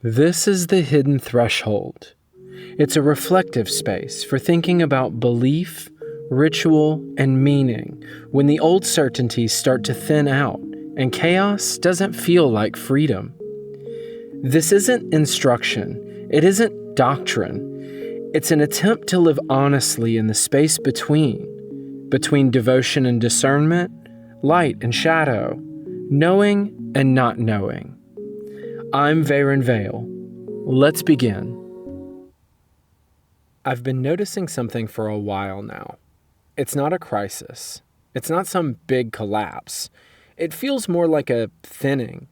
This is the hidden threshold. It's a reflective space for thinking about belief, ritual, and meaning when the old certainties start to thin out and chaos doesn't feel like freedom. This isn't instruction. It isn't doctrine. It's an attempt to live honestly in the space between devotion and discernment, light and shadow, knowing and not knowing. I'm Varen Vale. Let's begin. I've been noticing something for a while now. It's not a crisis. It's not some big collapse. It feels more like a thinning.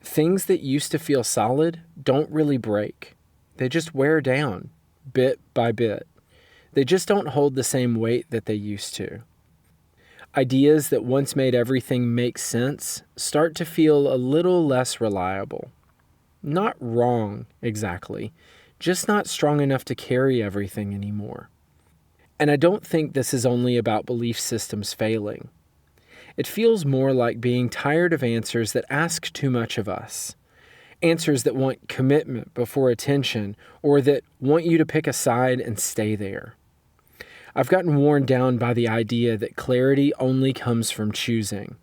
Things that used to feel solid don't really break. They just wear down, bit by bit. They just don't hold the same weight that they used to. Ideas that once made everything make sense start to feel a little less reliable. Not wrong, exactly, just not strong enough to carry everything anymore. And I don't think this is only about belief systems failing. It feels more like being tired of answers that ask too much of us. Answers that want commitment before attention, or that want you to pick a side and stay there. I've gotten worn down by the idea that clarity only comes from choosing.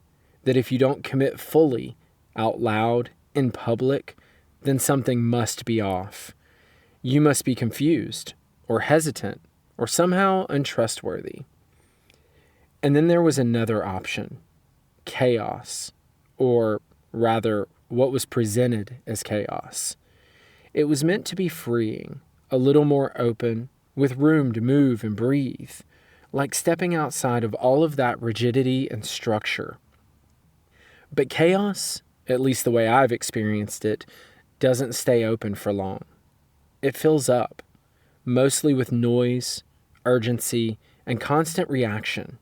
That if you don't commit fully, out loud, in public, then something must be off. You must be confused, or hesitant, or somehow untrustworthy. And then there was another option, chaos, or rather, what was presented as chaos. It was meant to be freeing, a little more open, with room to move and breathe, like stepping outside of all of that rigidity and structure. But chaos, at least the way I've experienced it, doesn't stay open for long. It fills up, mostly with noise, urgency, and constant reaction.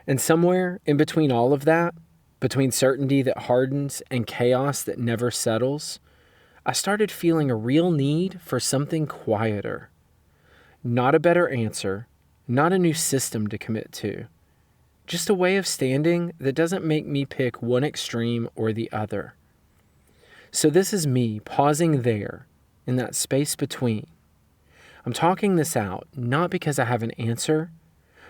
And somewhere in between all of that, between certainty that hardens and chaos that never settles, I started feeling a real need for something quieter. Not a better answer, not a new system to commit to. Just a way of standing that doesn't make me pick one extreme or the other. So this is me pausing there, in that space between. I'm talking this out, not because I have an answer,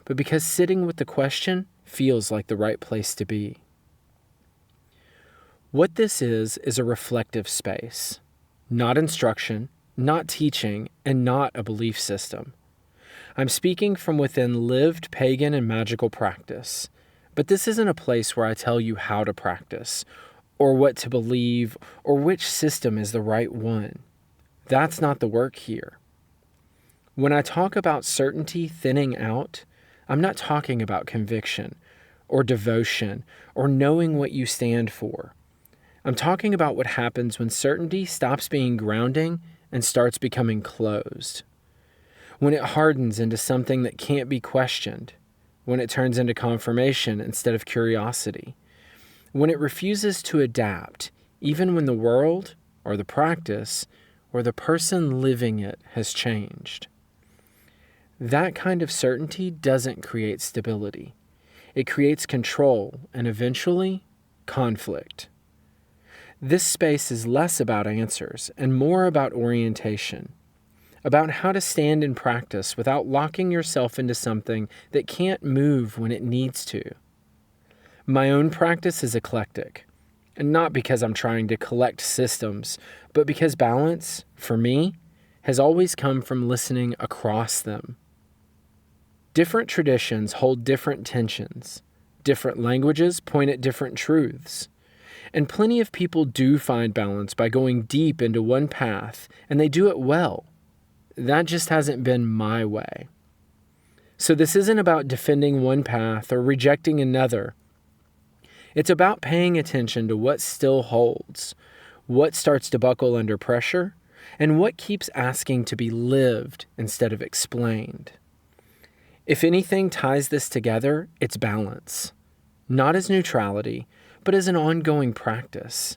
but because sitting with the question feels like the right place to be. What this is a reflective space. Not instruction, not teaching, and not a belief system. I'm speaking from within lived pagan and magical practice, but this isn't a place where I tell you how to practice, or what to believe, or which system is the right one. That's not the work here. When I talk about certainty thinning out, I'm not talking about conviction, or devotion, or knowing what you stand for. I'm talking about what happens when certainty stops being grounding and starts becoming closed. When it hardens into something that can't be questioned. When it turns into confirmation instead of curiosity. When it refuses to adapt, even when the world, or the practice, or the person living it has changed. That kind of certainty doesn't create stability. It creates control and eventually, conflict. This space is less about answers and more about orientation, about how to stand in practice without locking yourself into something that can't move when it needs to. My own practice is eclectic, and not because I'm trying to collect systems, but because balance, for me, has always come from listening across them. Different traditions hold different tensions. Different languages point at different truths. And plenty of people do find balance by going deep into one path, and they do it well. That just hasn't been my way. So this isn't about defending one path or rejecting another. It's about paying attention to what still holds, what starts to buckle under pressure, and what keeps asking to be lived instead of explained. If anything ties this together, it's balance. Not as neutrality, but as an ongoing practice.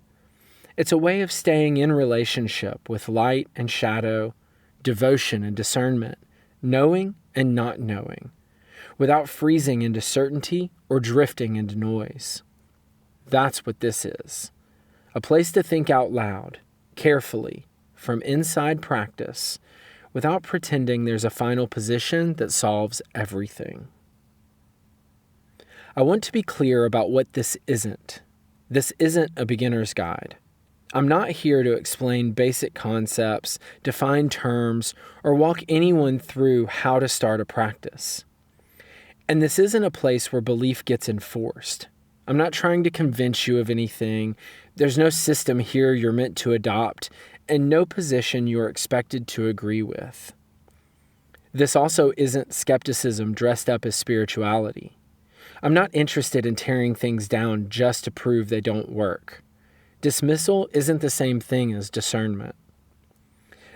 It's a way of staying in relationship with light and shadow, devotion and discernment, knowing and not knowing, without freezing into certainty or drifting into noise. That's what this is. A place to think out loud, carefully, from inside practice, without pretending there's a final position that solves everything. I want to be clear about what this isn't. This isn't a beginner's guide. I'm not here to explain basic concepts, define terms, or walk anyone through how to start a practice. And this isn't a place where belief gets enforced. I'm not trying to convince you of anything. There's no system here you're meant to adopt, and no position you're expected to agree with. This also isn't skepticism dressed up as spirituality. I'm not interested in tearing things down just to prove they don't work. Dismissal isn't the same thing as discernment.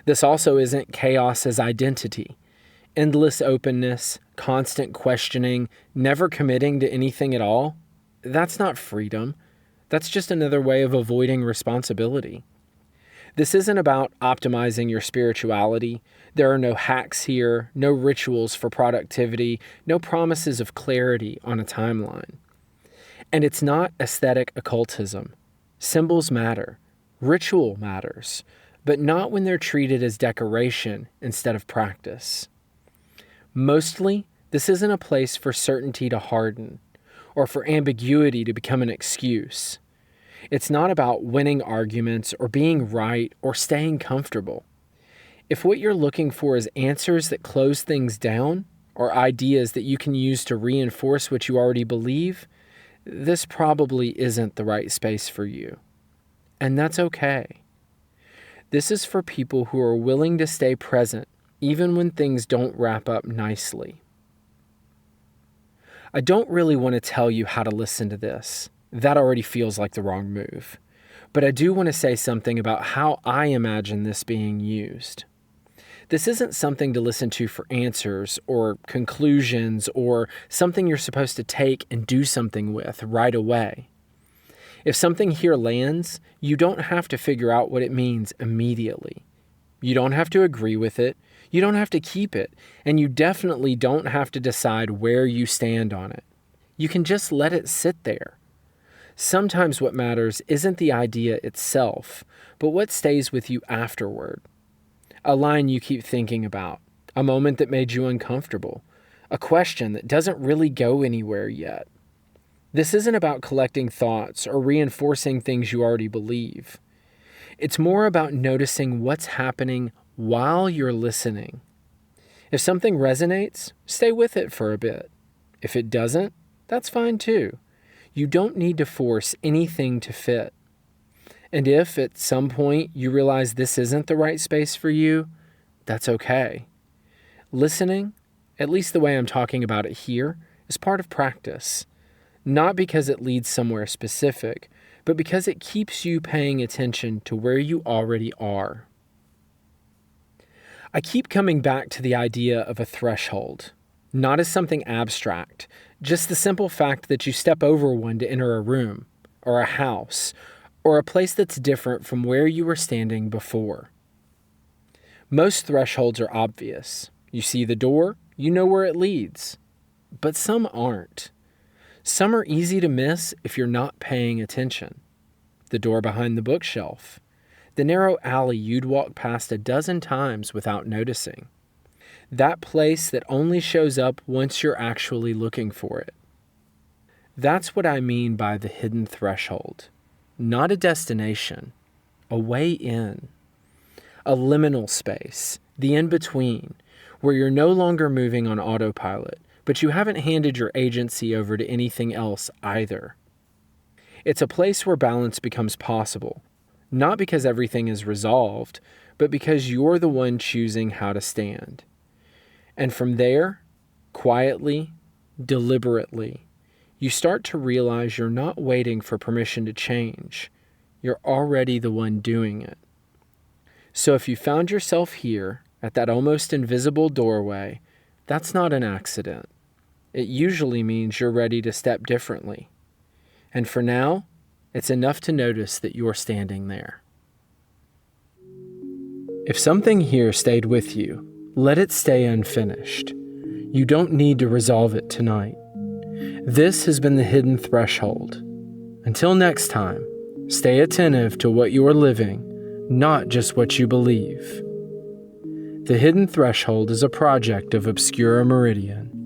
This also isn't chaos as identity. Endless openness, constant questioning, never committing to anything at all. That's not freedom. That's just another way of avoiding responsibility. This isn't about optimizing your spirituality. There are no hacks here, no rituals for productivity, no promises of clarity on a timeline. And it's not aesthetic occultism. Symbols matter. Ritual matters, but not when they're treated as decoration instead of practice. Mostly, this isn't a place for certainty to harden or for ambiguity to become an excuse. It's not about winning arguments or being right or staying comfortable. If what you're looking for is answers that close things down or ideas that you can use to reinforce what you already believe, this probably isn't the right space for you. And that's okay. This is for people who are willing to stay present even when things don't wrap up nicely. I don't really want to tell you how to listen to this. That already feels like the wrong move. But I do want to say something about how I imagine this being used. This isn't something to listen to for answers or conclusions or something you're supposed to take and do something with right away. If something here lands, you don't have to figure out what it means immediately. You don't have to agree with it. You don't have to keep it. And you definitely don't have to decide where you stand on it. You can just let it sit there. Sometimes what matters isn't the idea itself, but what stays with you afterward. A line you keep thinking about, a moment that made you uncomfortable, a question that doesn't really go anywhere yet. This isn't about collecting thoughts or reinforcing things you already believe. It's more about noticing what's happening while you're listening. If something resonates, stay with it for a bit. If it doesn't, that's fine too. You don't need to force anything to fit. And if at some point you realize this isn't the right space for you, that's okay. Listening, at least the way I'm talking about it here, is part of practice. Not because it leads somewhere specific, but because it keeps you paying attention to where you already are. I keep coming back to the idea of a threshold, not as something abstract, just the simple fact that you step over one to enter a room, or a house, or a place that's different from where you were standing before. Most thresholds are obvious. You see the door, you know where it leads. But some aren't. Some are easy to miss if you're not paying attention. The door behind the bookshelf. The narrow alley you'd walk past a dozen times without noticing. That place that only shows up once you're actually looking for it. That's what I mean by the hidden threshold. Not a destination, a way in. A liminal space, the in-between, where you're no longer moving on autopilot, but you haven't handed your agency over to anything else either. It's a place where balance becomes possible, not because everything is resolved, but because you're the one choosing how to stand. And from there, quietly, deliberately, you start to realize you're not waiting for permission to change. You're already the one doing it. So if you found yourself here, at that almost invisible doorway, that's not an accident. It usually means you're ready to step differently. And for now, it's enough to notice that you're standing there. If something here stayed with you, let it stay unfinished. You don't need to resolve it tonight. This has been the Hidden Threshold. Until next time, stay attentive to what you are living, not just what you believe. The Hidden Threshold is a project of Obscura Meridian.